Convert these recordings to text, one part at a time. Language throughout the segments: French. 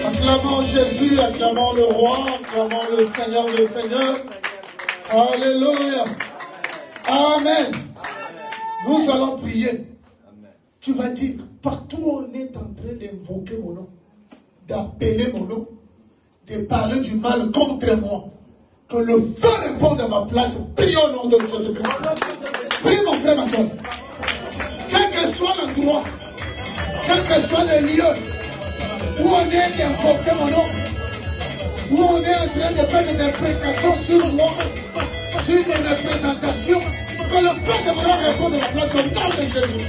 Acclamons Jésus, acclamons le roi, acclamons le Seigneur des Seigneurs. Alléluia. Amen. Nous allons prier. Tu vas dire, partout où on est en train d'invoquer mon nom, d'appeler mon nom, de parler du mal contre moi, que le feu réponde à ma place. Prie au nom de Jésus-Christ. Prie mon frère, ma soeur. Quel que soit l'endroit, quel que soit le lieu où on est d'invoquer mon nom, où on est en train de faire des imprécations sur moi, sur des représentations, que le feu de mon nom réponde à ma place au nom de Jésus.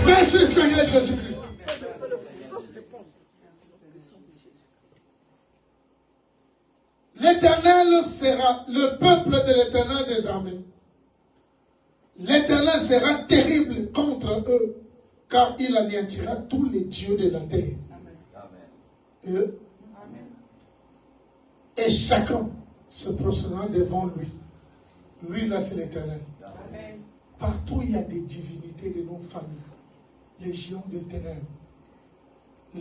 Merci Seigneur Jésus-Christ. L'Éternel sera le peuple de l'Éternel des armées. L'Éternel sera terrible contre eux, car il anéantira tous les dieux de la terre. Et chacun se prosternera devant lui. Lui, là, c'est l'Éternel. Partout, il y a des divinités de nos familles. Légions de ténèbres.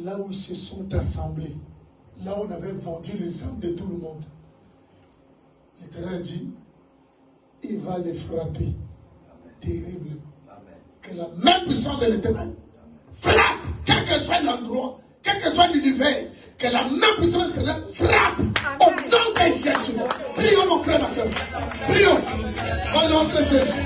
Là où ils se sont assemblés. Là où on avait vendu les âmes de tout le monde. L'Éternel dit, il va les frapper terriblement. Que la main puissante de l'Éternel frappe, quel que soit l'endroit, quel que soit l'univers, que la main puissante de l'Éternel frappe au nom de Jésus. Prions mon frère, ma soeur. Prions au nom de Jésus.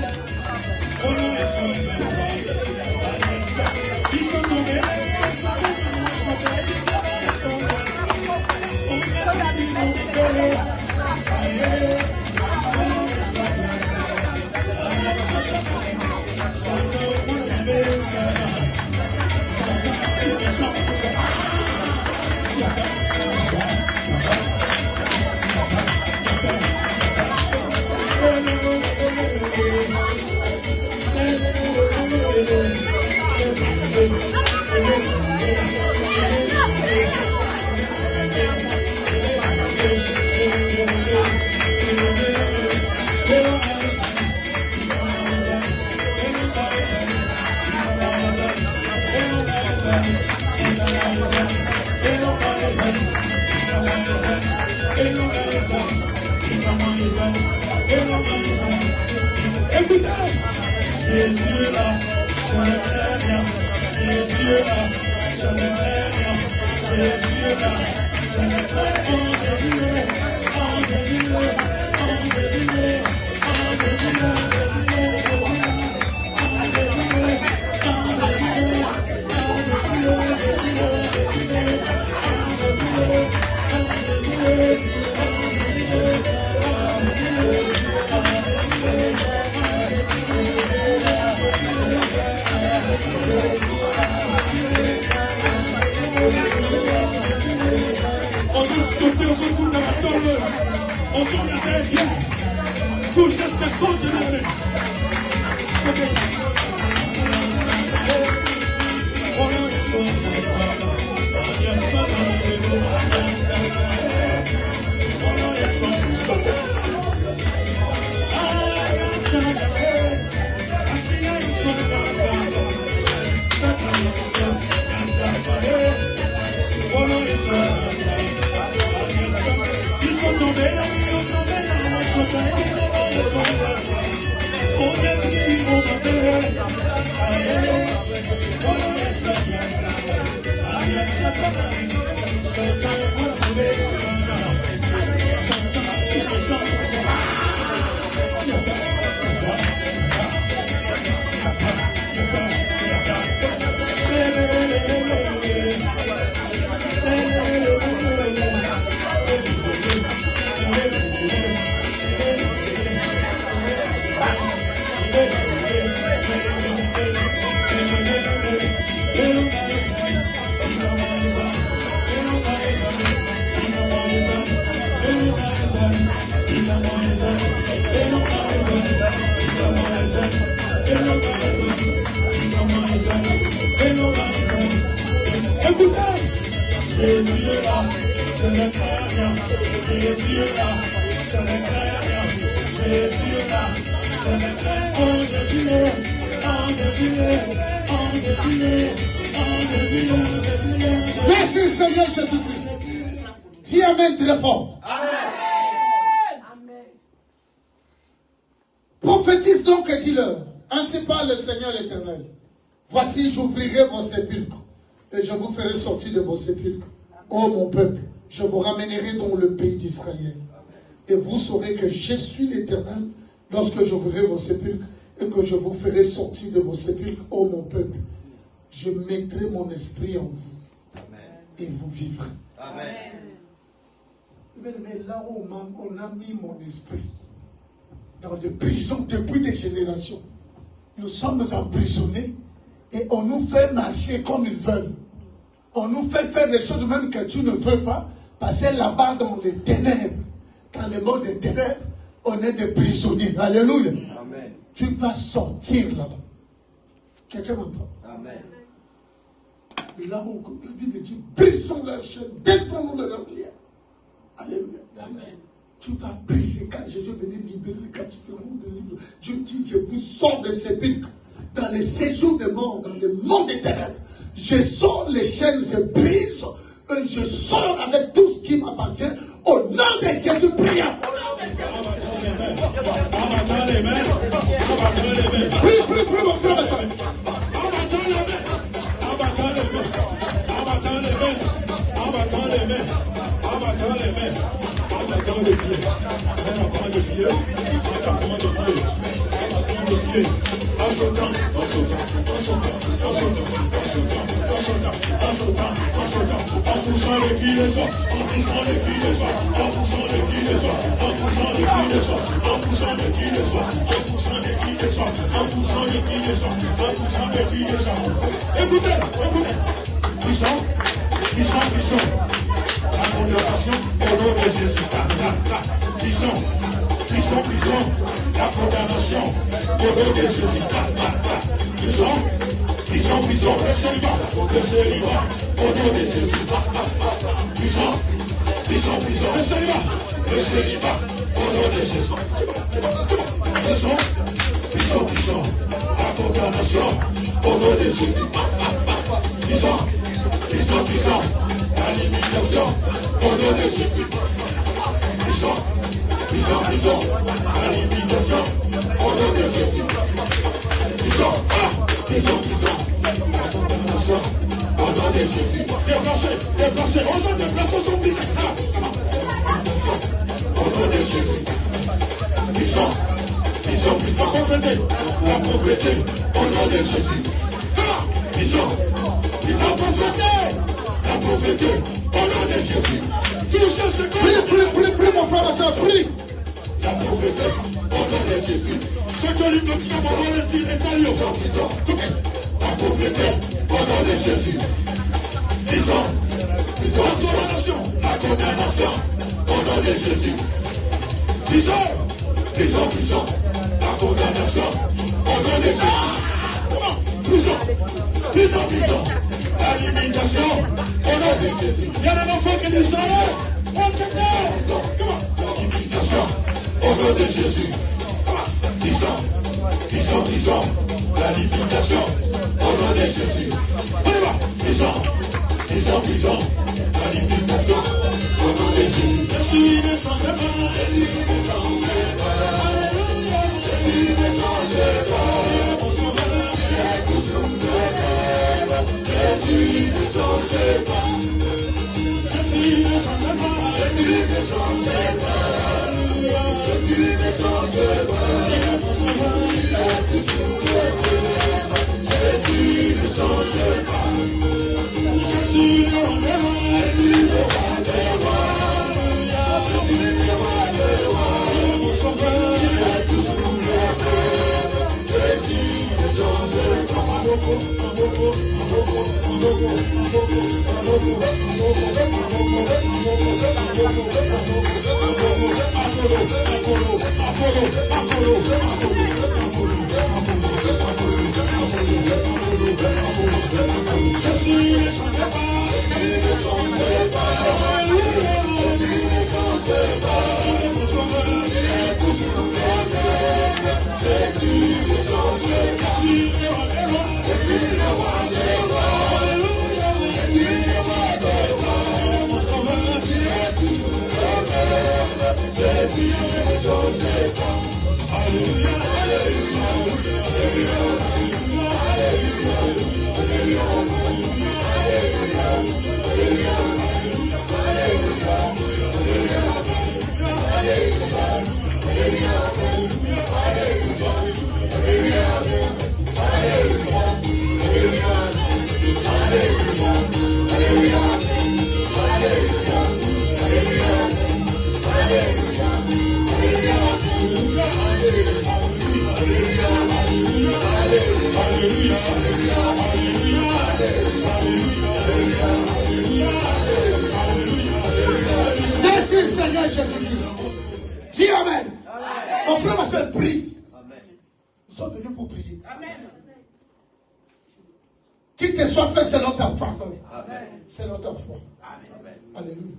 Écoutez, Jésus est là, je le très bien. Jésus est là, je le très bien. Jésus est là, je le très bien. Jésus est, oh Jésus est, oh Jésus est, oh Jésus est, Jésus est, Jésus est, oh Jésus est, oh Jésus est, oh Jésus est, Jésus est, Jésus est, oh Jésus est, oh Jésus est, on se sauter, on se tourne dans la table, on se met bien, tout geste contre la main. Ils sont tombés là, ils sont tombés là, moi je ils sont là. On a dit qu'ils vont tomber. On laisse la pièce. Écoutez, Jésus est là, je ne crains rien. Jésus est là, je ne crains rien. Jésus est là, je ne crains. Oh Jésus est, oh Jésus est, oh Jésus est, oh Jésus est, Jésus est. Merci Seigneur Jésus-Christ. Dis Amen très fort. Amen. Prophétise donc et dis-leur, ainsi parle le Seigneur l'Éternel. Voici, j'ouvrirai vos sépulcres et je vous ferai sortir de vos sépulcres. Ô mon peuple, je vous ramènerai dans le pays d'Israël. Et vous saurez que je suis l'Éternel lorsque j'ouvrirai vos sépulcres et que je vous ferai sortir de vos sépulcres. Ô mon peuple, je mettrai mon esprit en vous. Amen. Et vous vivrez. Amen. Mais là où on a mis mon esprit, dans des prisons depuis des générations, nous sommes emprisonnés et on nous fait marcher comme ils veulent. On nous fait faire des choses même que tu ne veux pas, passer là-bas dans les ténèbres. Dans le monde des ténèbres, on est des prisonniers. Alléluia. Amen. Tu vas sortir là-bas. Quelqu'un m'entend? Amen. Mais là où la Bible dit, brisons leurs chaînes, défendons leurs liens. Alléluia. Amen. Tu vas briser quand Jésus est venu libérer les captifs de livre. Dieu dit, je vous sors de sépulcres, dans les séjours des morts, dans le monde des ténèbres. Je sors les chaînes et brise, et je sors avec tout ce qui m'appartient. Au nom de Jésus, prions. Prie, mon frère, Écoutez, puissant, la condamnation au nom de Jésus. Puissant, la condamnation au nom de Jésus. Puissant, le célibat au nom de Jésus. Puissant, le célibat au nom de Jésus. Puissant, la condamnation au nom de Jésus. Puissant, la limitation au nom de Jésus. Puissant, la limitation au nom de Jésus. Puissant, la condamnation au nom de Jésus. Déplacez, on s'en déplace son visage. Au nom de Jésus. Puissant, la pauvreté au nom de Jésus. La pauvreté au nom de Jésus. Touchez ce corps. Prie, mon frère, ma soeur, prie. La pauvreté au nom de Jésus. Ce que l'hypothèque va dire est allié. La pauvreté au nom de Jésus. La condamnation au nom de Jésus. Puissant, la condamnation au nom de Jésus. Puissant, la limitation au nom de Jésus. Il y a des enfants qui disent ça. Limitation au nom de Jésus. Puissant, la limitation au nom de Jésus. On y va. Puissant, la limitation au nom de Jésus. Jésus ne change pas. Alléluia. Jésus ne change pas. Mon sauveur. Jésus ne change pas. Jésus ne change pas. Jésus ne change pas. Alléluia. Jésus ne change pas. Mon sauveur. Il est toujours le même. Jésus ne change pas. Jésus le roi des rois. Jésus le roi des rois. Alléluia. Jésus le roi des rois. Mon sauveur. Il est toujours le même. Jésus ne change pas. Jésus ne change pas. Alléluia. Jésus ne change pas. Mon sauveur. Il est toujours le même. Jésus ne change pas. Jésus le roi des rois. Jésus le roi des rois. Alléluia. Jésus le roi des rois. Mon sauveur. Il est toujours le même. Jésus ne change pas. Alléluia. Alléluia. Alléluia. Alléluia. Alléluia. Merci Seigneur Jésus-Christ. Dis Amen. Mon frère, ma soeur, prie. Nous sommes venus pour prier. Qu'il te soit fait selon ta foi. Selon ta foi. Alléluia.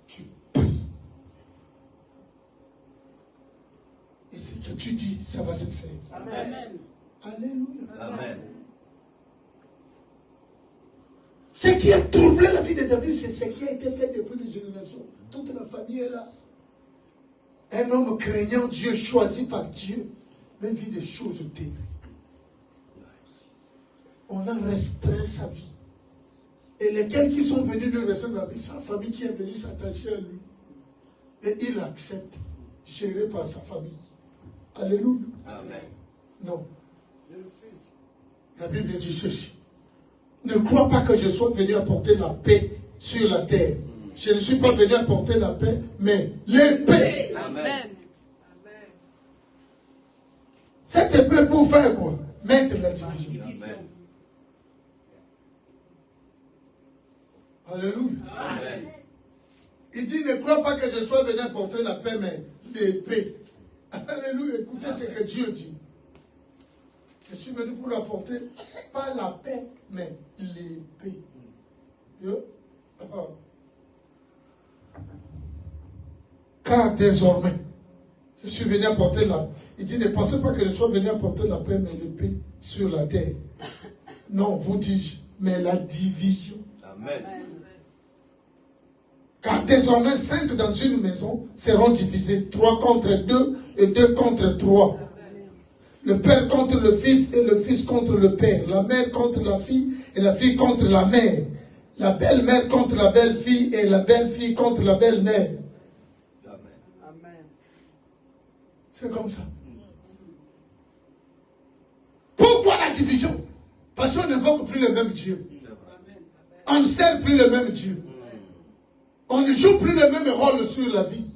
Tu pries. Et ce que tu dis, ça va se faire. Alléluia. Ce qui a troublé la vie de David, c'est ce qui a été fait depuis les générations. Toute la famille est là. Un homme craignant Dieu, choisi par Dieu, mais vit des choses terribles. On a restreint sa vie. Et lesquels qui sont venus lui restreindre la vie, sa famille qui est venue s'attacher à lui. Et il accepte, géré par sa famille. Alléluia. Amen. Non. La Bible dit ceci. Ne crois pas que je sois venu apporter la paix sur la terre. Je ne suis pas venu apporter la paix, mais l'épée. Amen. Cette épée pour faire quoi? Mettre la division. Amen. Alléluia. Amen. Il dit, ne crois pas que je sois venu apporter la paix, mais l'épée. Alléluia. Écoutez ce que Dieu dit. Je suis venu pour apporter, pas la paix, mais l'épée. Car désormais, je suis venu apporter la... Il dit, ne pensez pas que je sois venu apporter la paix, mais l'épée sur la terre. Non, vous dis-je, mais la division. Amen. Car désormais, 5 dans une maison seront divisés, 3 contre 2 et 2 contre 3. Le père contre le fils et le fils contre le père. La mère contre la fille et la fille contre la mère. La belle-mère contre la belle-fille et la belle-fille contre la belle-mère. Amen. C'est comme ça. Pourquoi la division? Parce qu'on n'invoque plus le même Dieu. On ne sert plus le même Dieu. On ne joue plus le même rôle sur la vie.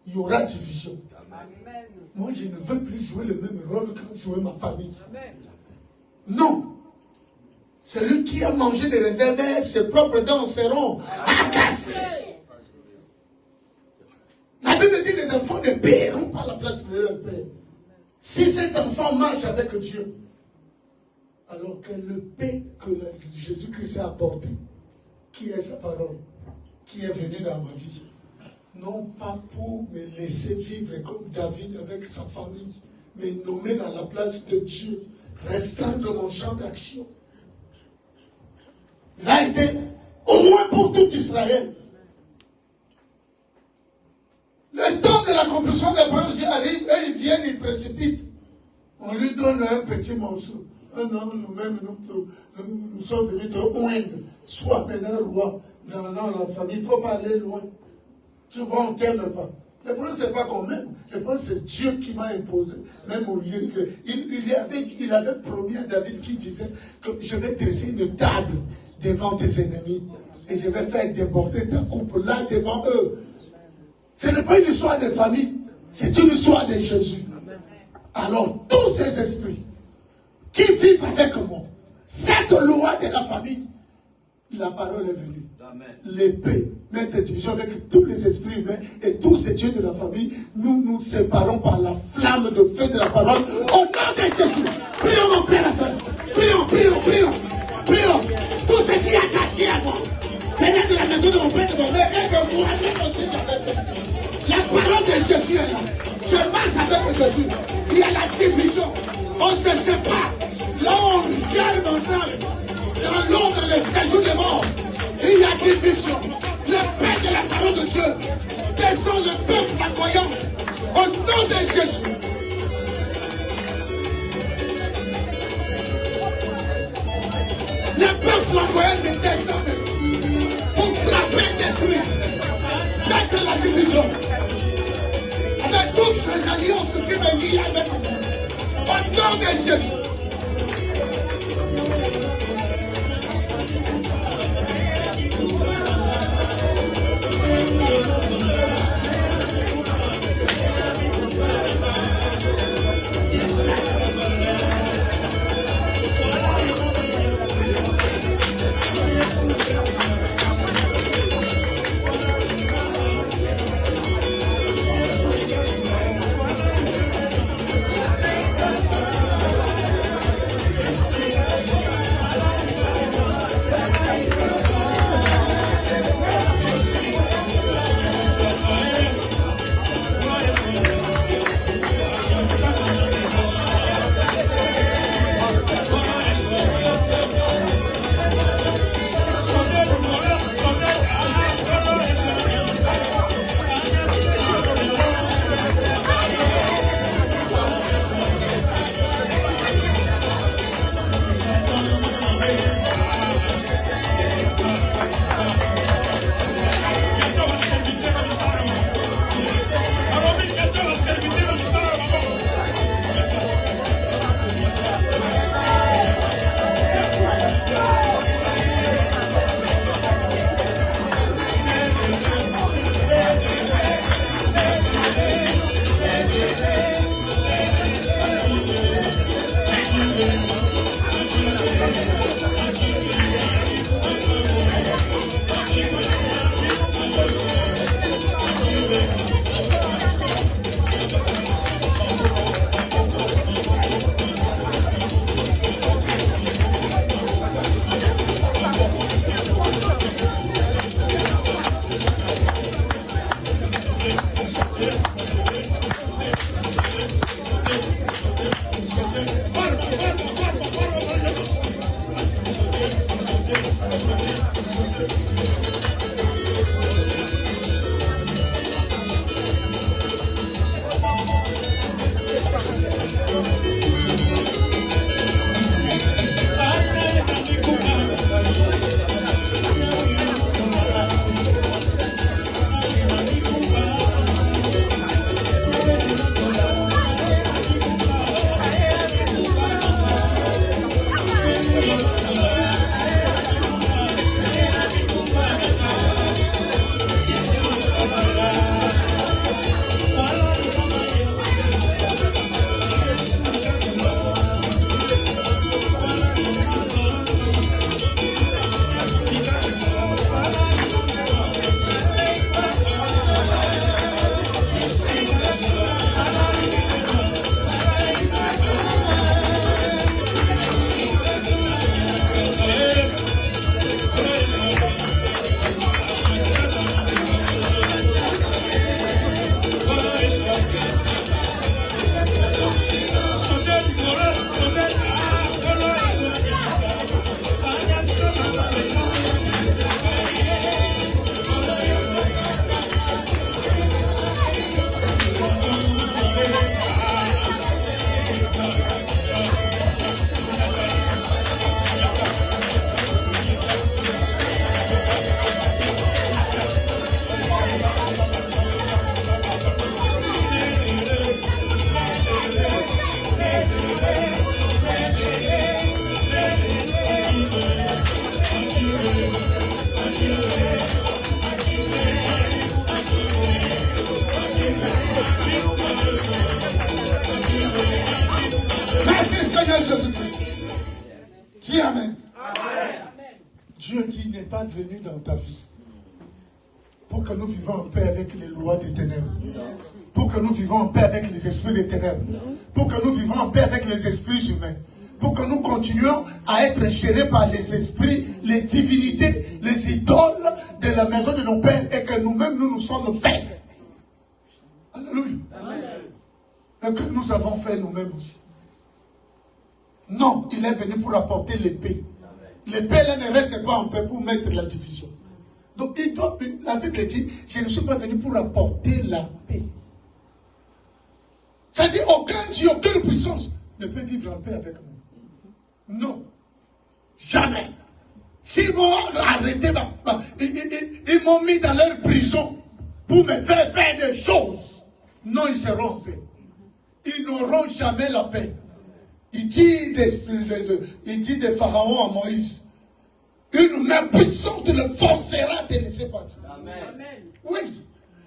Il y aura division. Amen. Moi, je ne veux plus jouer le même rôle que jouer ma famille. Non. Celui qui a mangé des réserves, ses propres dents seront cassées. La Bible dit que les enfants ne paieront pas la place de leur père. Si cet enfant marche avec Dieu, alors quelle paix que Jésus-Christ a apporté, qui est sa parole, qui est venu dans ma vie. Non pas pour me laisser vivre comme David avec sa famille, mais nommer dans la place de Dieu, restreindre mon champ d'action. Il a été au moins pour tout Israël. Le temps de l'accomplissement des promesses de Dieu arrive et ils viennent, ils précipitent. On lui donne un petit morceau. Non, nous-mêmes, nous sommes venus te oindre. Sois maintenant roi dans la famille. Il ne faut pas aller loin. Tu vois, on ne t'aime pas. Le problème, ce n'est pas qu'on m'aime. Le problème, c'est Dieu qui m'a imposé. Même au lieu de... Il avait promis à David qui disait que je vais dresser une table devant tes ennemis. Et je vais faire déborder ta coupe là devant eux. Ce n'est pas une histoire de famille. C'est une histoire de Jésus. Alors, tous ces esprits qui vivent avec moi, cette loi de la famille, la parole est venue. L'épée, mettre division avec tous les esprits humains et tous ces dieux de la famille, nous nous séparons par la flamme de feu de la parole au nom de Jésus. Prions mon frère et soeur. Prions. Tout ce qui est attaché à moi, venez de la maison de mon père et de mon mère et que moi, la parole de Jésus est là. Je marche avec Jésus. Il y a la division. On se sépare. Là on gère ensemble. Dans l'eau, dans le séjour des morts. Il y a division. Le paix de la parole de Dieu descend le peuple flamboyant au nom de Jésus. Le peuple flamboyant descend pour frapper, détruire, mettre la division. Avec toutes ces alliances qui me lient avec vous. Au nom de Jésus. Dis Amen. Dieu dit, il n'est pas venu dans ta vie pour que nous vivons en paix avec les lois des ténèbres. Pour que nous vivons en paix avec les esprits des ténèbres. Pour que nous vivons en paix avec les esprits humains. Pour que nous continuions à être gérés par les esprits, les divinités, les idoles de la maison de nos pères et que nous-mêmes, nous sommes faits. Alléluia. Et que nous avons fait nous-mêmes aussi. Non, il est venu pour apporter l'épée. L'épée, là, ne reste pas en paix pour mettre la division. Donc, la Bible dit, je ne suis pas venu pour apporter la paix. Ça dit, aucun Dieu, aucune puissance ne peut vivre en paix avec moi. Non. Jamais. S'ils m'ont arrêté, ils m'ont mis dans leur prison pour me faire des choses. Non, ils seront en paix. Ils n'auront jamais la paix. Il dit de Pharaon à Moïse, une main puissante le forcera à te laisser partir. Amen. Oui.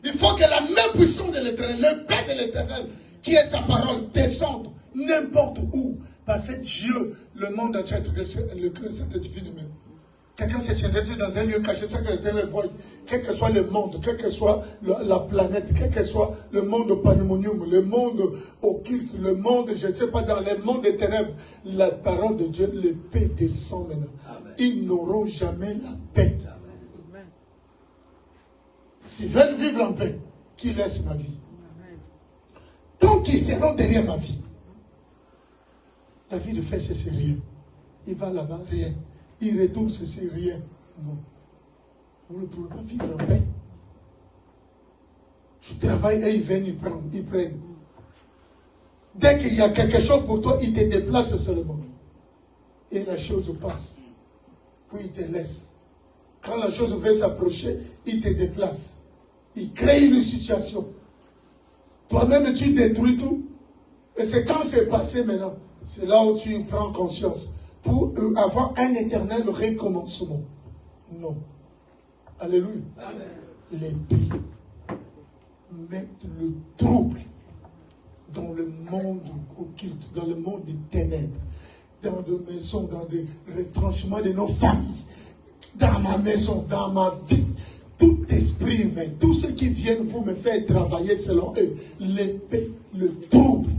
Il faut que la main puissante de l'Éternel, le paix de l'Éternel, qui est sa parole, descende n'importe où. Parce que Dieu, le monde entier, le Christ, cette divine humaine. Quelqu'un s'est cherché dans un lieu caché, sans que l'Éternel voie. Quel que soit le monde, quel que soit la planète, quel que soit le monde pandémonium, le monde occulte, le monde, je ne sais pas, dans les mondes des ténèbres, la parole de Dieu, l'épée descend maintenant. Amen. Ils n'auront jamais la paix. Amen. S'ils veulent vivre en paix, qu'ils laissent ma vie. Amen. Tant qu'ils seront derrière ma vie, la vie de frère, c'est rien. Il va là-bas, rien. Il retourne, c'est rien. Non. Vous ne pouvez pas vivre en paix. Tu travailles et ils viennent, ils prennent. Dès qu'il y a quelque chose pour toi, ils te déplacent seulement. Et la chose passe. Puis ils te laissent. Quand la chose veut s'approcher, ils te déplacent. Ils créent une situation. Toi-même, tu détruis tout. Et c'est quand c'est passé maintenant. C'est là où tu prends conscience. Pour avoir un éternel recommencement. Non. Alléluia. Amen. L'épée mettent le trouble dans le monde occulte, dans le monde des ténèbres, dans des maisons, dans des retranchements de nos familles, dans ma maison, dans ma vie. Tout esprit humain, tous ceux qui viennent pour me faire travailler selon eux, l'épée, le trouble.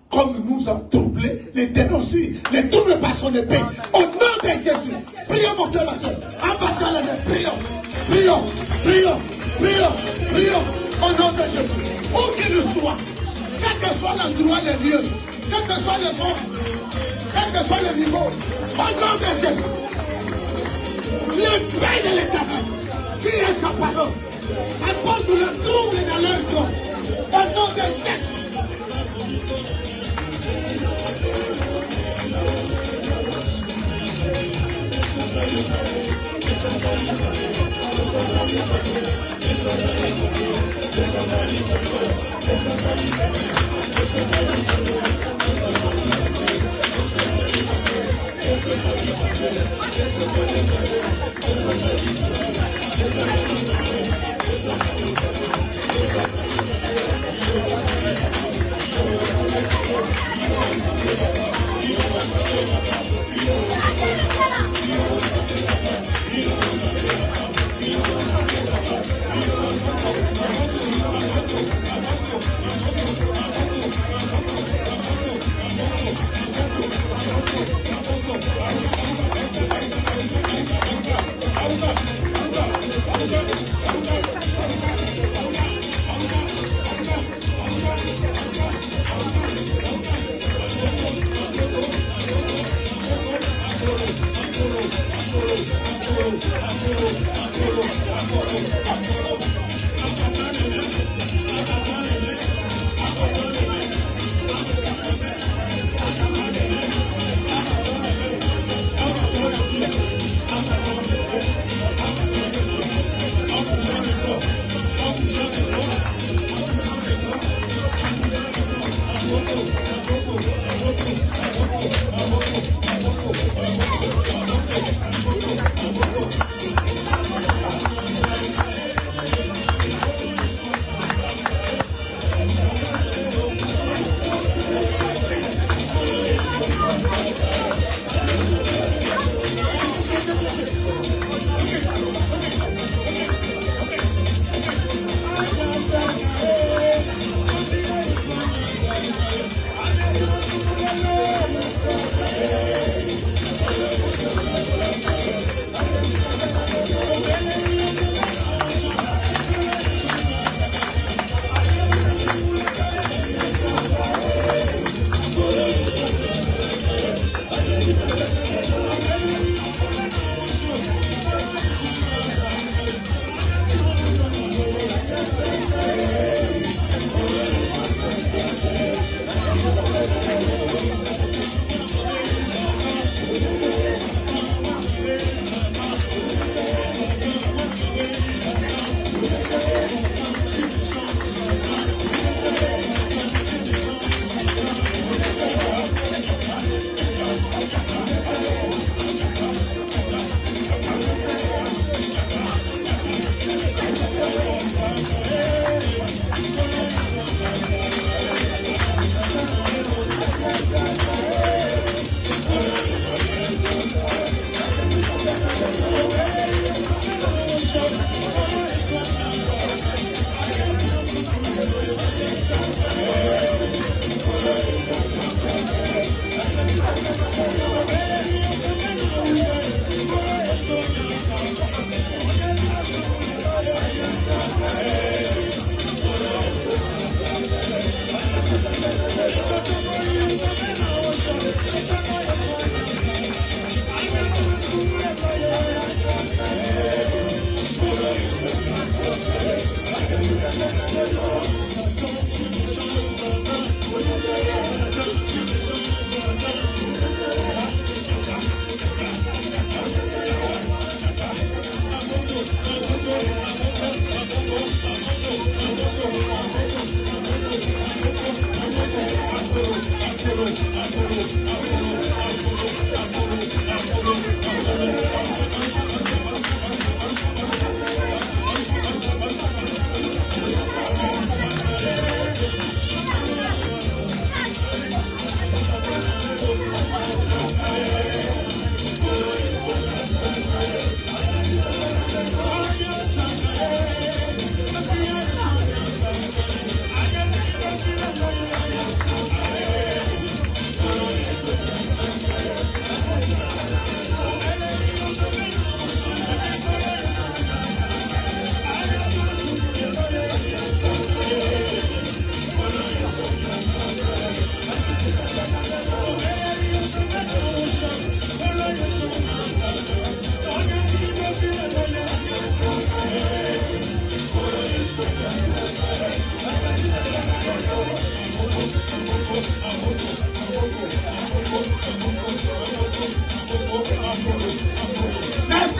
Comme nous a troublé, l'Éternel aussi, les troubles par son épée. Au nom de Jésus, prions mon frère, ma soeur. Abattons les mains, prions, prions, au nom de Jésus. Où qu'il soit, quel que soit l'endroit, le lieu, quel que soit le monde, quel que soit le niveau, au nom de Jésus. L'épée de l'Éternel, qui est sa parole, apporte le trouble dans leur corps. Au nom de Jésus.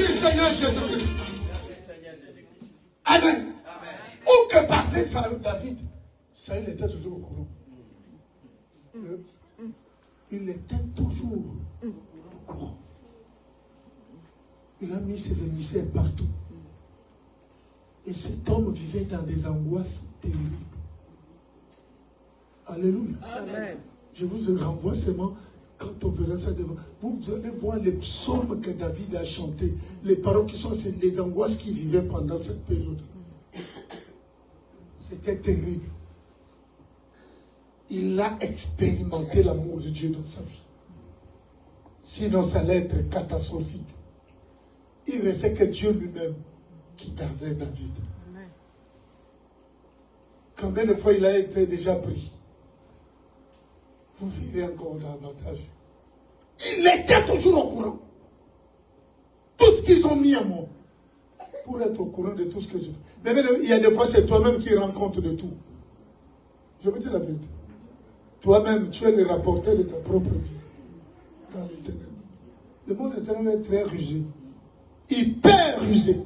Merci Seigneur Jésus-Christ. Amen. Où que partait David, Saül était toujours au courant. Il était toujours au courant. Il a mis ses émissaires partout. Et cet homme vivait dans des angoisses terribles. Alléluia. Amen. Je vous renvoie seulement, quand on verra ça devant, vous allez voir les psaumes que David a chantés, les paroles qui sont, c'est les angoisses qu'il vivait pendant cette période. C'était terrible. Il a expérimenté l'amour de Dieu dans sa vie. Sinon, ça allait être catastrophique. Il restait que Dieu lui-même qui gardait David. Combien de fois il a été déjà pris? Vous verrez encore davantage. Il était toujours au courant. Tout ce qu'ils ont mis à moi. Pour être au courant de tout ce que je fais. Mais il y a des fois, c'est toi-même qui rends compte de tout. Je veux dire la vérité. Toi-même, tu es le rapporteur de ta propre vie. Dans les ténèbres. Le monde éternel est très rusé. Hyper rusé.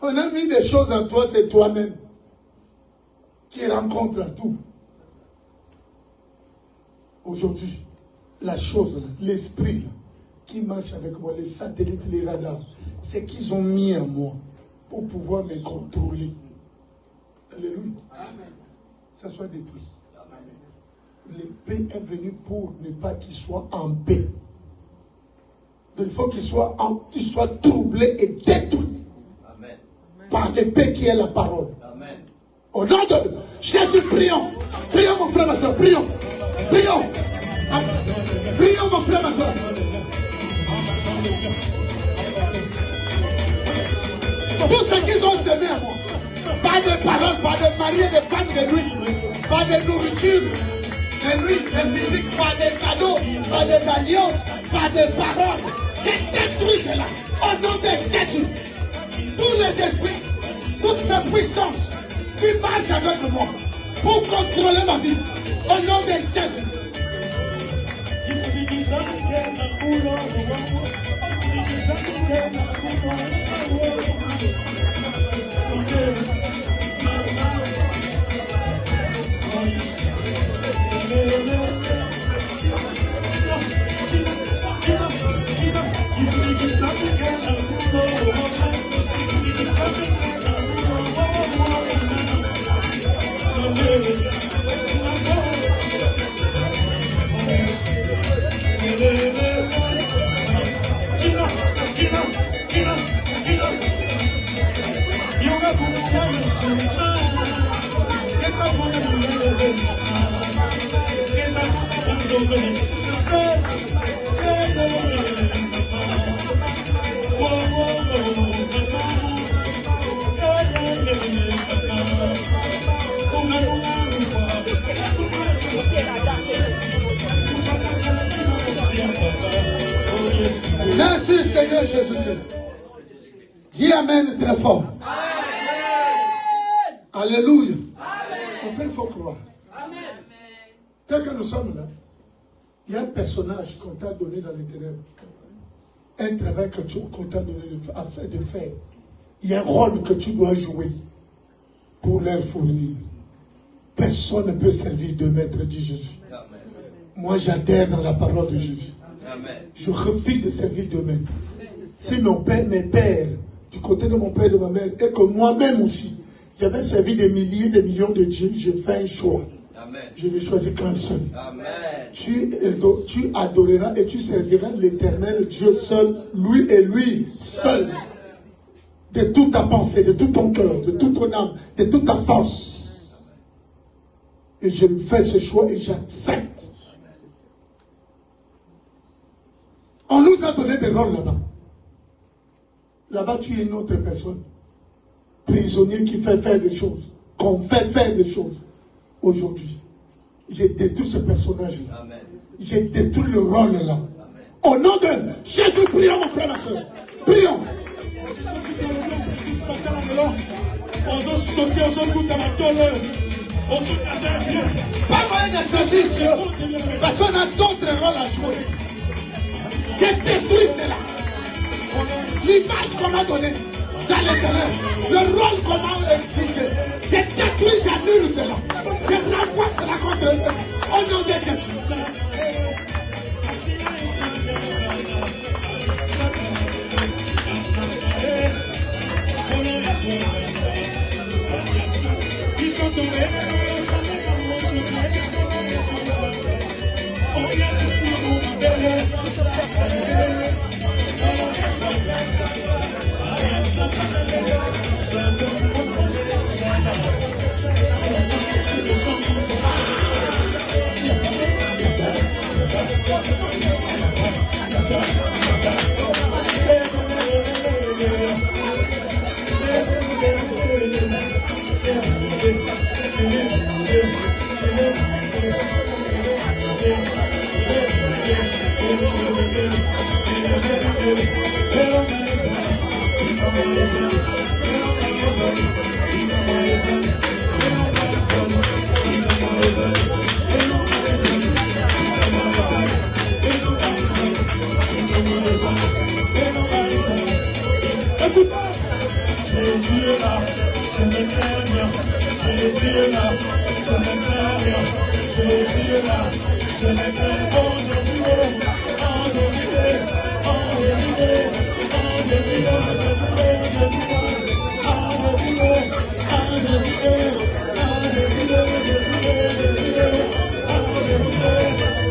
On a mis des choses en toi, c'est toi-même qui rencontre tout. Aujourd'hui, la chose, l'esprit qui marche avec moi, les satellites, les radars, c'est qu'ils ont mis en moi pour pouvoir me contrôler. Alléluia. Ça soit détruit. L'épée est venue pour ne pas qu'il soit en paix. Donc, il faut qu'il soit troublé et détruit. Amen. Par l'épée qui est la parole. Amen. Au nom de Jésus, prions. Prions mon frère, ma soeur, prions. Prions. Prions mon frère, ma soeur. Tout ce qu'ils ont semé à moi. Pas de paroles, pas de mariés, de femmes de nuit. Pas de nourriture. De nuit, de physique, pas de cadeaux, pas des alliances, pas de paroles. J'ai détruit cela. Au nom de Jésus. Tous les esprits, toutes ces puissances qui marchent avec moi pour contrôler ma vie. Au nom de Jésus. Merci Seigneur Jésus-Christ. Dis Amen très fort. Amen. Alléluia. En fait, il faut croire. Amen. Tel que nous sommes là, il y a un personnage qu'on t'a donné dans les ténèbres. Un travail qu'on t'a donné de faire. Il y a un rôle que tu dois jouer pour leur fournir. Personne ne peut servir de maître, dit Jésus. Amen. Moi, j'adhère dans la parole de Jésus. Amen. Je refuse de servir de maître. Si mes pères, du côté de mon père et de ma mère, et que moi-même aussi, j'avais servi des milliers, des millions de dieux, je fais un choix. Amen. Je ne choisis qu'un seul. Amen. Tu adoreras et tu serviras l'Éternel Dieu seul, lui et lui seul. De toute ta pensée, de tout ton cœur, de toute ton âme, de toute ta force. Et je fais ce choix et j'accepte. On nous a donné des rôles là-bas. Là-bas, tu es une autre personne. Prisonnier qui fait faire des choses. Qu'on fait faire des choses. Aujourd'hui, j'ai détruit ce personnage-là. J'ai détruit le rôle là. Au nom de Jésus, prions mon frère, ma soeur. Prions. Pas moyen de servir Dieu. Parce qu'on a d'autres rôles à jouer. J'ai détruit cela. l'image qu'on m'a donnée dans l'éternel, le rôle qu'on m'a exigé. Je détruis, j'annule cela. Je renvoie cela contre eux. Au nom de Jésus. Ils sont tombés écoutez, Jésus est là, je ne crains rien. Jésus est là, je ne crains rien. Jésus est là, je ne crains pas. Oh Jésus est, oh Jésus est, oh Jésus est, oh Jésus est, Jésus est, Jésus est, oh Jésus est, oh Jésus est, oh Jésus est, Jésus est, Jésus est, oh Jésus est, oh Jésus est,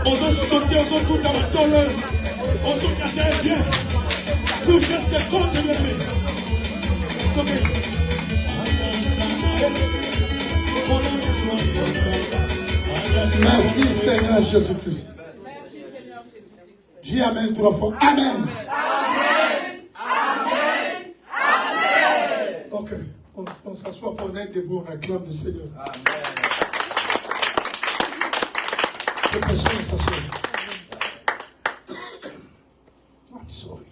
Osons sauter, osons tout dans la tôle, osons garder bien, tout geste de compte de l'ennemi. Merci Seigneur Jésus-Christ. Dis Amen 3 fois. Amen. Amen. Amen. Amen. Ok, on s'assoit pour être debout, on acclame le Seigneur. Amen. Les personnes s'assoient. I'm sorry.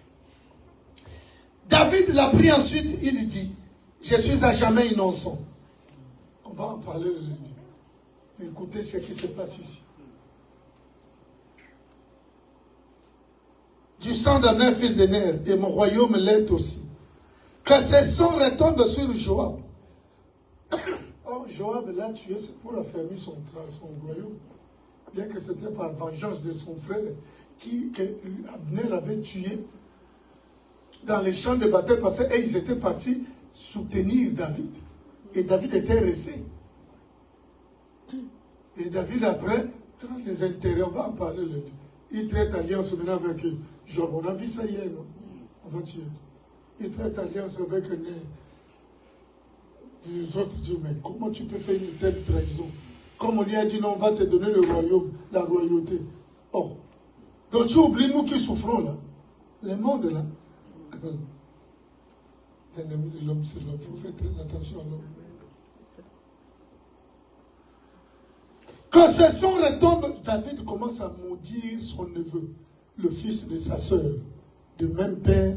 David l'a pris ensuite, il dit, je suis à jamais innocent. On va en parler lundi. Mais écoutez ce qui se passe ici. Du sang d'un œuf, fils de Ner, et mon royaume l'est aussi. Que ce sang retombe sur Joab. Oh, Joab l'a tué, c'est pour affermir son royaume. Bien que c'était par vengeance de son frère que Abner avait tué dans les champs de bataille parce qu'ils étaient partis soutenir David. Et David était resté. Et David après, dans les intérêts, on va en parler lundi. Il traite alliance maintenant avec Joab. On a vu ça hier, non? On va tuer. Il traite alliance avec les autres. Mais comment tu peux faire une telle trahison? Comme on lui a dit, non, on va te donner le royaume, la royauté. Or, donc tu oublies nous qui souffrons là. Le monde là. L'ennemi de l'homme, c'est l'homme. Il faut faire très attention à l'homme. Quand ce sang retombe, David commence à maudire son neveu, le fils de sa sœur, de même père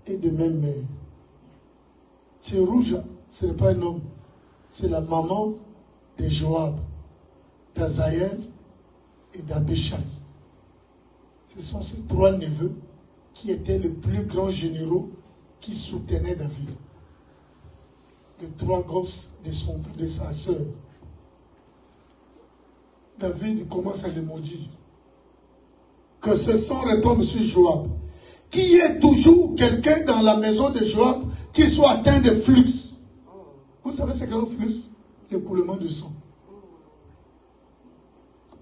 et de même mère. C'est rouge, ce n'est pas un homme. C'est la maman de Joab, d'Azaël et d'Abishai. Ce sont ces trois neveux qui étaient les plus grands généraux qui soutenaient David. Les trois gosses de sa sœur. David commence à les maudire. Que ce sang retombe sur Joab. Qu'il y ait toujours quelqu'un dans la maison de Joab qui soit atteint de flux. Vous savez ce qu'est le flux? L'écoulement du sang.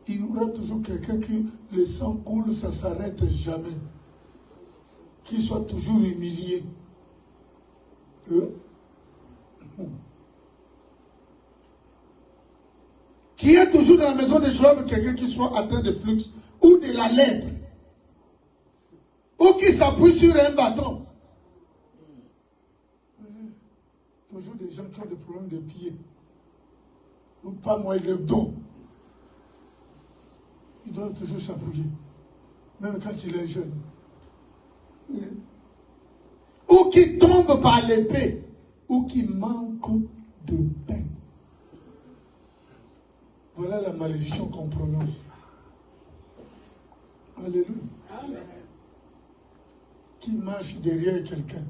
Il y aura toujours quelqu'un qui, le sang coule, ça ne s'arrête jamais. Qui soit toujours humilié. Qu'il y ait toujours dans la maison de Joab quelqu'un qui soit atteint de flux ou de la lèpre. Ou qui s'appuie sur un bâton. Toujours des gens qui ont des problèmes de pieds. Ou pas moi, le dos. Ils doivent toujours s'appuyer. Même quand il est jeune. ou qui tombe par l'épée, ou qui manque de pain. Voilà la malédiction qu'on prononce. Alléluia. Amen. Qui marche derrière quelqu'un.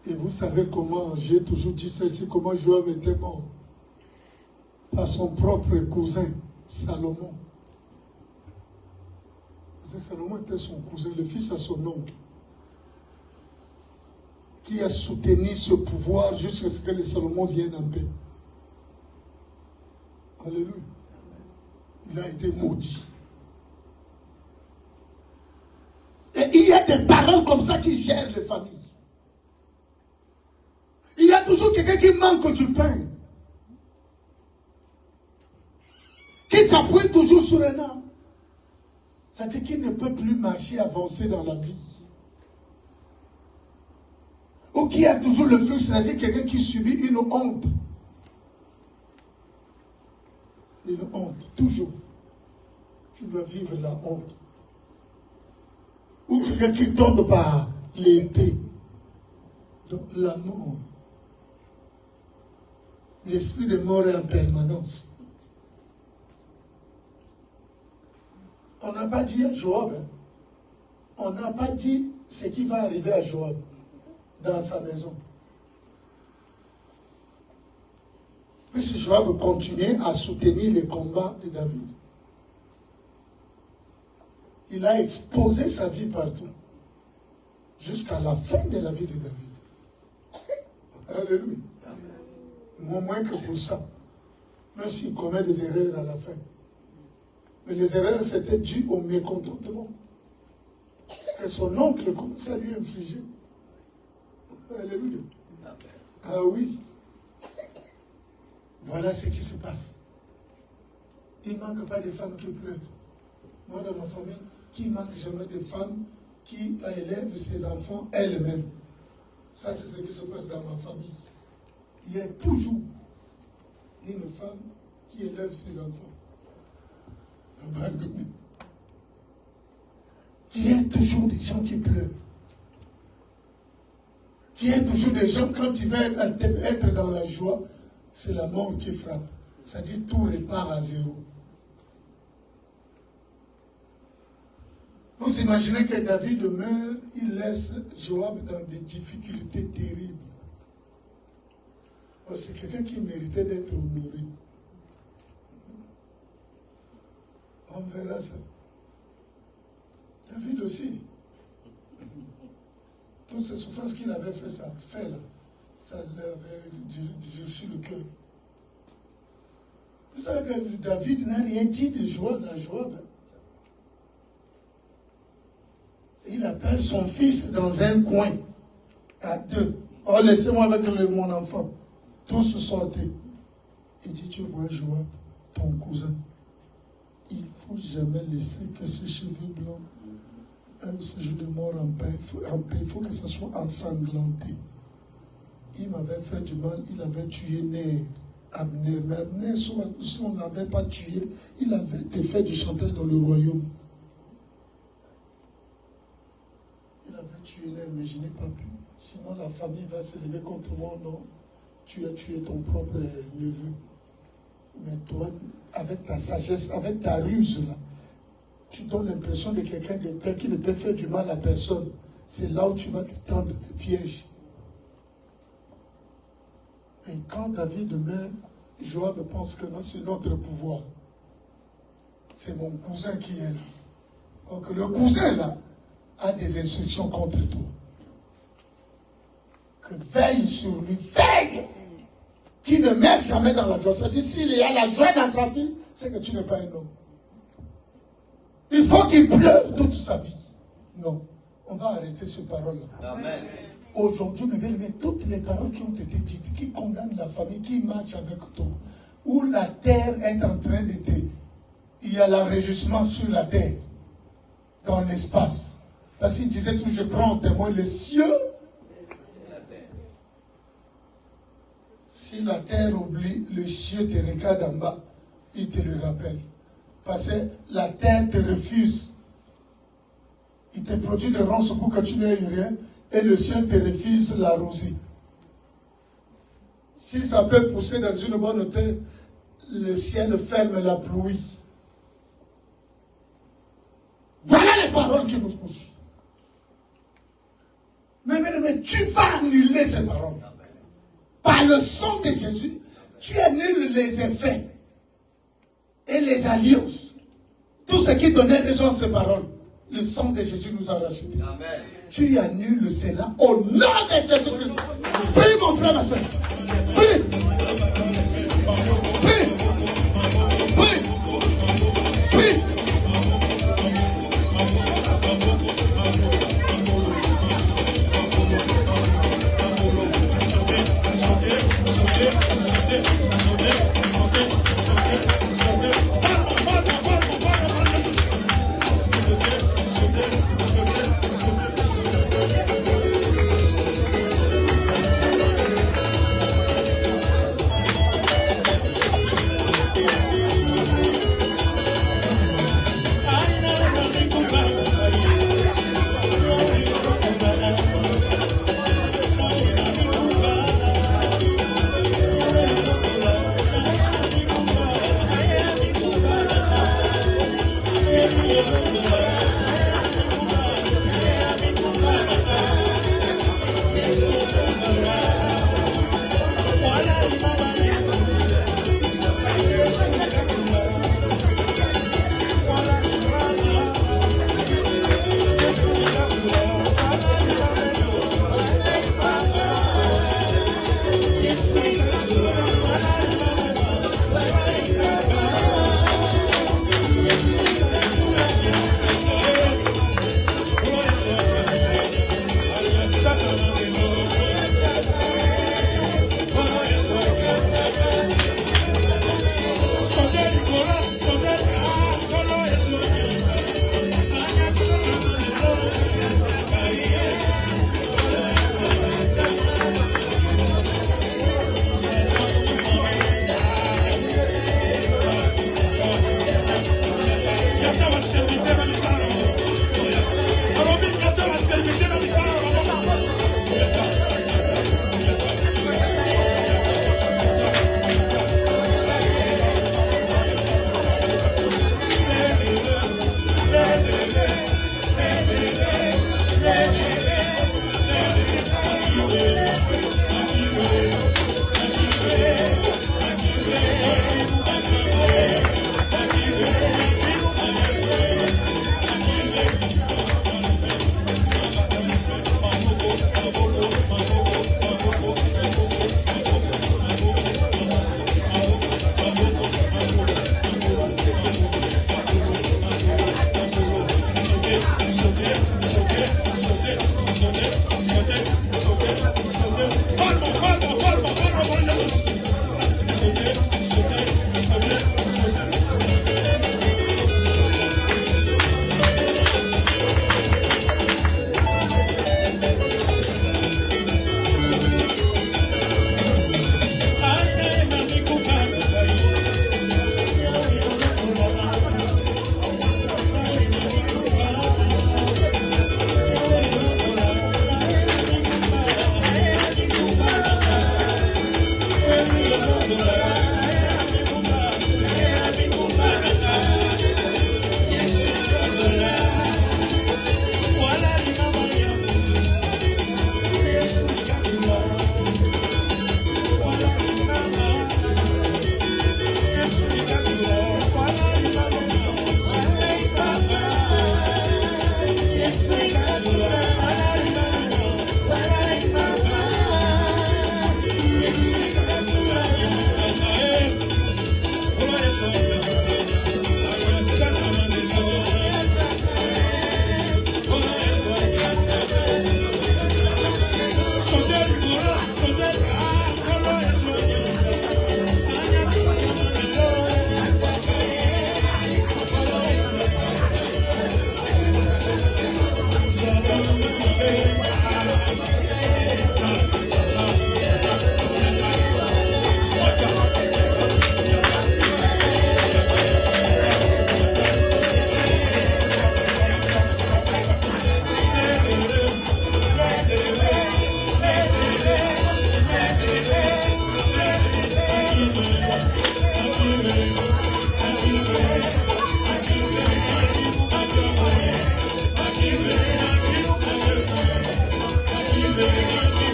Et vous savez comment, j'ai toujours dit ça ici, comment Joab était mort. Par son propre cousin, Salomon. Parce que Salomon était son cousin, le fils à son oncle. Qui a soutenu ce pouvoir jusqu'à ce que le Salomon vienne en paix. Alléluia. Il a été maudit. Et il y a des paroles comme ça qui gèrent les familles. Il y a toujours quelqu'un qui manque du pain. Qui s'appuie toujours sur un arbre. C'est-à-dire qu'il ne peut plus marcher, avancer dans la vie. Ou qui a toujours le flux, c'est-à-dire quelqu'un qui subit une honte. Une honte, toujours. Tu dois vivre la honte. Ou quelqu'un qui tombe par l'épée. Donc la mort. L'esprit de mort est en permanence. On n'a pas dit à Joab. On n'a pas dit ce qui va arriver à Joab dans sa maison. Puisque Joab continuer à soutenir les combats de David. Il a exposé sa vie partout. Jusqu'à la fin de la vie de David. Alléluia. Moins que pour ça. Même s'il commet des erreurs à la fin. Mais les erreurs, c'était dû au mécontentement. Que son oncle commençait à lui infliger. Alléluia. Ah oui. Voilà ce qui se passe. Il ne manque pas de femmes qui pleurent. Moi, dans ma famille, qui ne manque jamais de femmes qui élèvent ses enfants elles-mêmes. Ça, c'est ce qui se passe dans ma famille. Il y a toujours une femme qui élève ses enfants. Abandonnés. Il y a toujours des gens qui pleurent. Il y a toujours des gens, quand ils veulent être dans la joie, c'est la mort qui frappe. C'est-à-dire tout repart à zéro. Vous imaginez que David meurt, il laisse Joab dans des difficultés terribles. Oh, c'est quelqu'un qui méritait d'être honoré. On verra ça. David aussi. Toutes ces souffrances qu'il avait fait, ça lui avait durci le cœur. Vous savez que David n'a rien dit de Joab, la Joab. Il appelle son fils dans un coin, à deux. Oh, laissez-moi avec mon enfant. Tous sortaient. Il dit, tu vois Joab, ton cousin, il ne faut jamais laisser que ses cheveux blancs, ce jour de mort en paix, il faut que ça soit ensanglanté. Il m'avait fait du mal, il avait tué Ner, Abner. Mais Abner, si on ne l'avait pas tué, il avait été fait du chanteur dans le royaume. Il avait tué Ner, mais je n'ai pas pu. Sinon la famille va se lever contre moi. Non, tu as tué ton propre neveu. Mais toi, avec ta sagesse, avec ta ruse, là, tu donnes l'impression de quelqu'un de paix qui ne peut faire du mal à personne. C'est là où tu vas lui tendre des pièges. Et quand David meurt, Joab pense que non, c'est notre pouvoir. C'est mon cousin qui est là. Donc le cousin, là, a des instructions contre toi. Que veille sur lui, veille! Qui ne meurt jamais dans la joie. C'est-à-dire, s'il y a la joie dans sa vie, c'est que tu n'es pas un homme. Il faut qu'il pleure toute sa vie. Non. On va arrêter ces paroles-là. Amen. Aujourd'hui, mes bien-aimés, toutes les paroles qui ont été dites, qui condamnent la famille, qui marchent avec toi, où la terre est en train d'être, il y a l'enregistrement sur la terre, dans l'espace. Parce qu'il disait tout, je prends en témoin les cieux. Si la terre oublie, le ciel te regarde en bas, il te le rappelle. Parce que la terre te refuse. il te produit des ronces pour que tu n'aies rien, et le ciel te refuse la rosée. Si ça peut pousser dans une bonne terre, le ciel ferme la pluie. Voilà les paroles qui nous poursuivent. Mais tu vas annuler ces paroles. Par le sang de Jésus, tu annules les effets et les alliances. Tout ce qui donnait raison à ces paroles, le sang de Jésus nous a rachetés. Amen. Tu annules cela au nom de Jésus-Christ. Prie mon frère, ma soeur. Prie. Prie. Prie. Prie.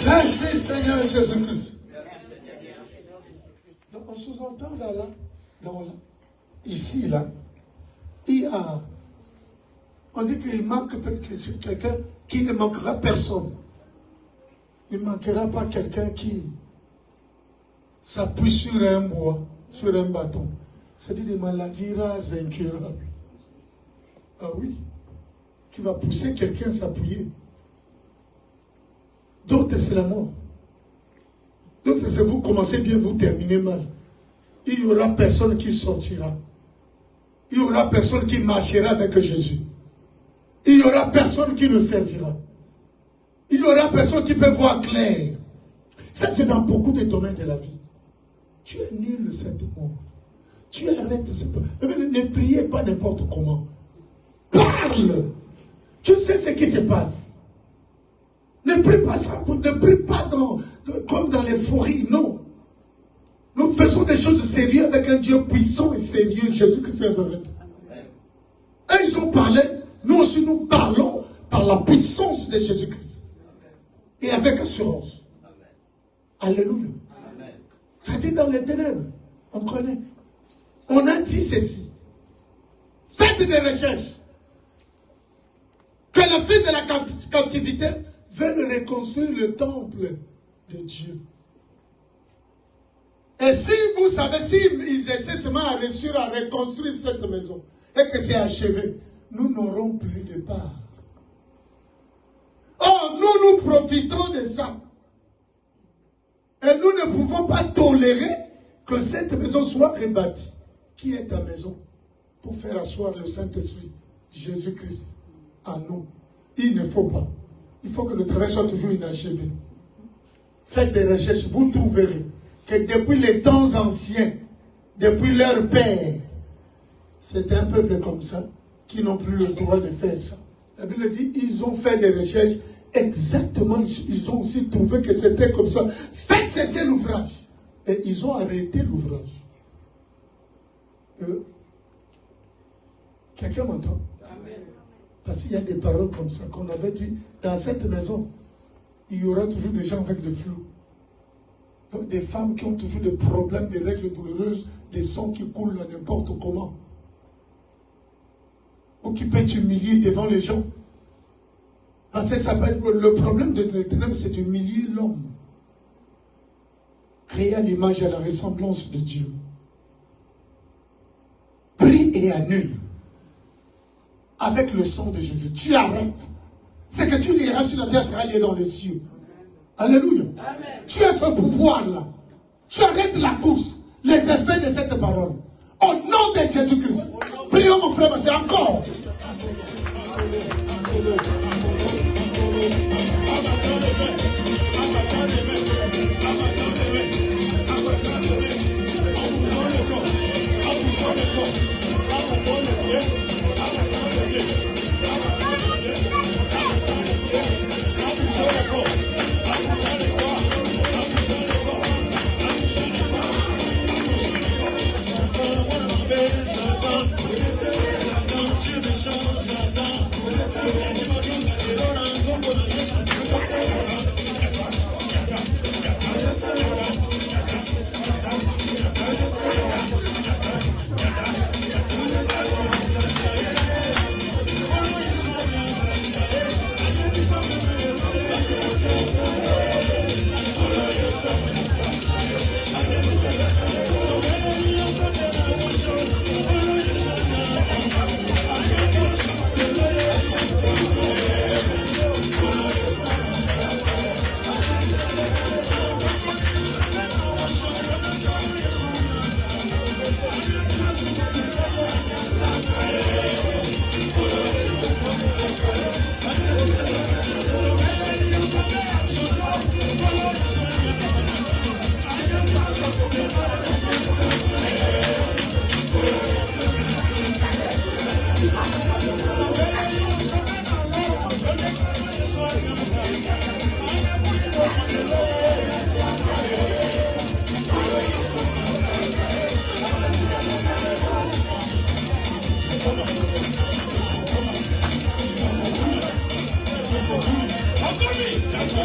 Merci Seigneur Jésus-Christ. Donc on sous-entend ici, là, il y a, on dit qu'il manque quelqu'un qui ne manquera personne. Il ne manquera pas quelqu'un qui s'appuie sur un bois, sur un bâton. C'est-à-dire des maladies rares et incurables. Ah oui, qui va pousser quelqu'un à s'appuyer. D'autres, c'est la mort. D'autres, c'est vous commencez bien, vous terminez mal. Il n'y aura personne qui sortira. Il n'y aura personne qui marchera avec Jésus. Il n'y aura personne qui le servira. Il n'y aura personne qui peut voir clair. Ça, c'est dans beaucoup de domaines de la vie. Tu es nul cette mort. Tu arrêtes cette mort. Ne priez pas n'importe comment. Parle. Tu sais ce qui se passe. Ne prie pas ça. Ne prie pas comme dans l'euphorie. Non. Nous faisons des choses sérieuses avec un Dieu puissant et sérieux. Jésus-Christ est vrai. Et ils ont parlé. Nous aussi, nous parlons par la puissance de Jésus-Christ. Et avec assurance. Alléluia. Ça dit dans les ténèbres. On connaît. On a dit ceci. Faites des recherches. Que la fille de la captivité vienne reconstruire le temple de Dieu. Et si vous savez, si ils essaient seulement à réussir à reconstruire cette maison et que c'est achevé, nous n'aurons plus de part. Or, nous profitons de ça. Et nous ne pouvons pas tolérer que cette maison soit rebâtie. Qui est ta maison? Pour faire asseoir le Saint-Esprit, Jésus-Christ, en nous. Il ne faut pas. Il faut que le travail soit toujours inachevé. Faites des recherches, vous trouverez que depuis les temps anciens, depuis leur père, c'est un peuple comme ça qui n'ont plus le droit de faire ça. La Bible dit, ils ont fait des recherches exactement, ils ont aussi trouvé que c'était comme ça. Faites cesser l'ouvrage. Et ils ont arrêté l'ouvrage. Quelqu'un m'entend? Parce qu'il y a des paroles comme ça qu'on avait dit, dans cette maison, il y aura toujours des gens avec des flous. Donc des femmes qui ont toujours des problèmes, des règles douloureuses, des sangs qui coulent n'importe comment. Ou qui peut t'humilier devant les gens. Parce que ça peut être, le problème de ténèbres, c'est d'humilier l'homme. Créé à l'image et à la ressemblance de Dieu. Prie et annule. Avec le sang de Jésus. Tu arrêtes. Ce que tu liras sur la terre sera lié dans les cieux. Alléluia. Amen. Tu as ce pouvoir-là. Tu arrêtes la course. Les effets de cette parole. Au nom de Jésus-Christ. Prions mon frère, c'est encore.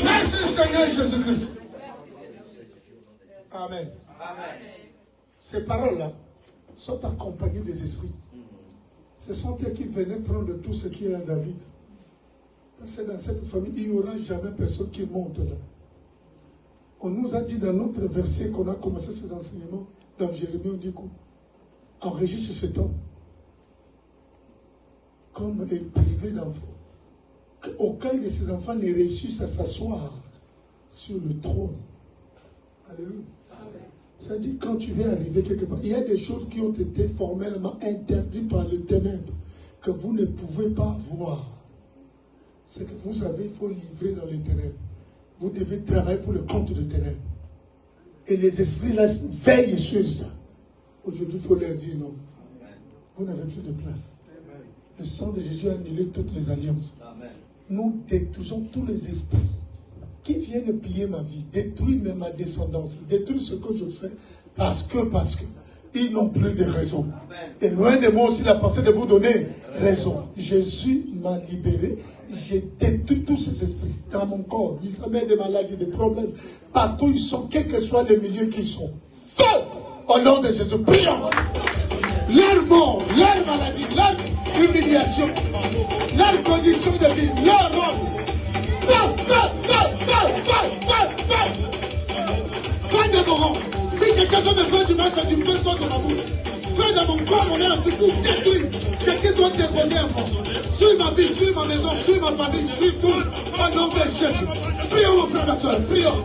Merci Seigneur Jésus-Christ. Amen. Ces paroles-là sont accompagnées des esprits. Ce sont eux qui venaient prendre tout ce qui est à David. Parce que dans cette famille, il n'y aura jamais personne qui monte là. On nous a dit dans notre verset qu'on a commencé ces enseignements, dans Jérémie, on dit quoi? Enregistre cet homme comme est privé d'enfants. Qu'aucun de ses enfants n'ait réussi à s'asseoir sur le trône. Alléluia. Ça dit quand tu veux arriver quelque part, il y a des choses qui ont été formellement interdites par le ténèbre que vous ne pouvez pas voir. C'est que vous savez, il faut livrer dans les ténèbres. Vous devez travailler pour le compte de ténèbres. Et les esprits là veillent sur ça. Aujourd'hui, il faut leur dire non. Vous n'avez plus de place. Le sang de Jésus a annulé toutes les alliances. Nous détruisons tous les esprits qui viennent piller ma vie, détruire même ma descendance, détruire ce que je fais parce que ils n'ont plus de raison. Et loin de moi aussi la pensée de vous donner raison. Jésus m'a libéré. J'ai détruit tous ces esprits dans mon corps. Ils amènent des maladies, des problèmes. Partout ils sont, quel que soit le milieu qu'ils sont. Feu! Au nom de Jésus, prions. Leur mort, leur maladie, leur humiliation, leur condition de vie, leur rôle. Pas de moment. Si quelqu'un veut me faire du mal, quand tu me fais ça dans ma bouche, fais dans mon corps, mon âme, c'est pour détruire ce qu'ils ont déposé en moi. Sur ma vie, sur ma maison, sur ma famille, sur tout, au nom de Jésus. Prions, mon frère, ma soeur, prions.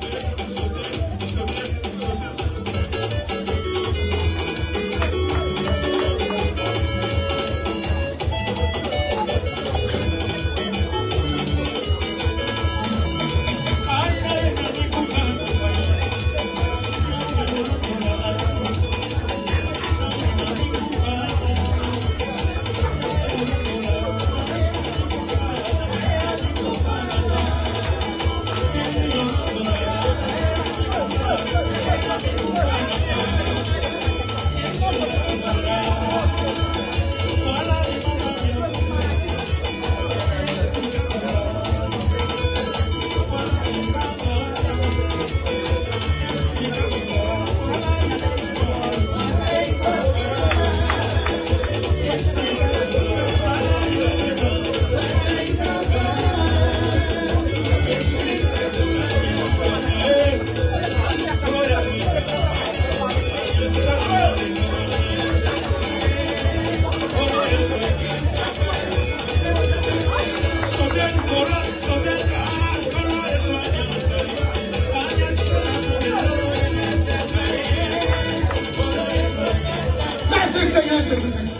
Seigneur Jésus-Christ.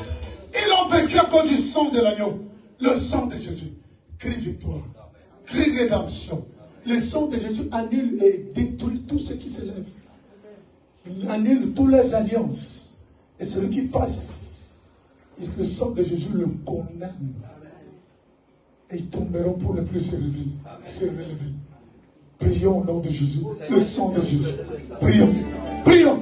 Ils ont vaincu à cause du sang de l'agneau. Le sang de Jésus. Crie victoire. Crie rédemption. Le sang de Jésus annule et détruit tout ce qui s'élève. Il annule toutes les alliances. Et celui qui passe, le sang de Jésus le condamne. Et ils tomberont pour ne plus se relever. Prions au nom de Jésus. Le sang de Jésus. Prions. Prions.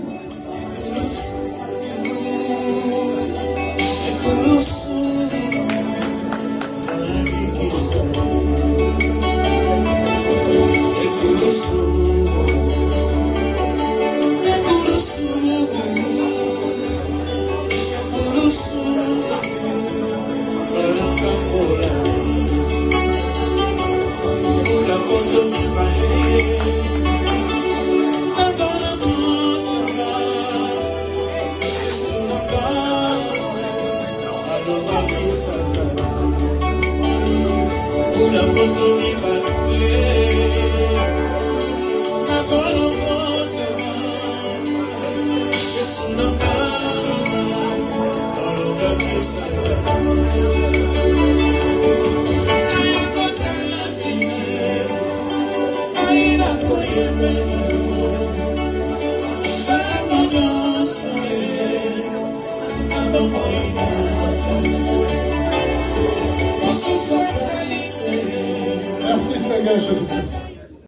Merci Seigneur Jésus-Christ.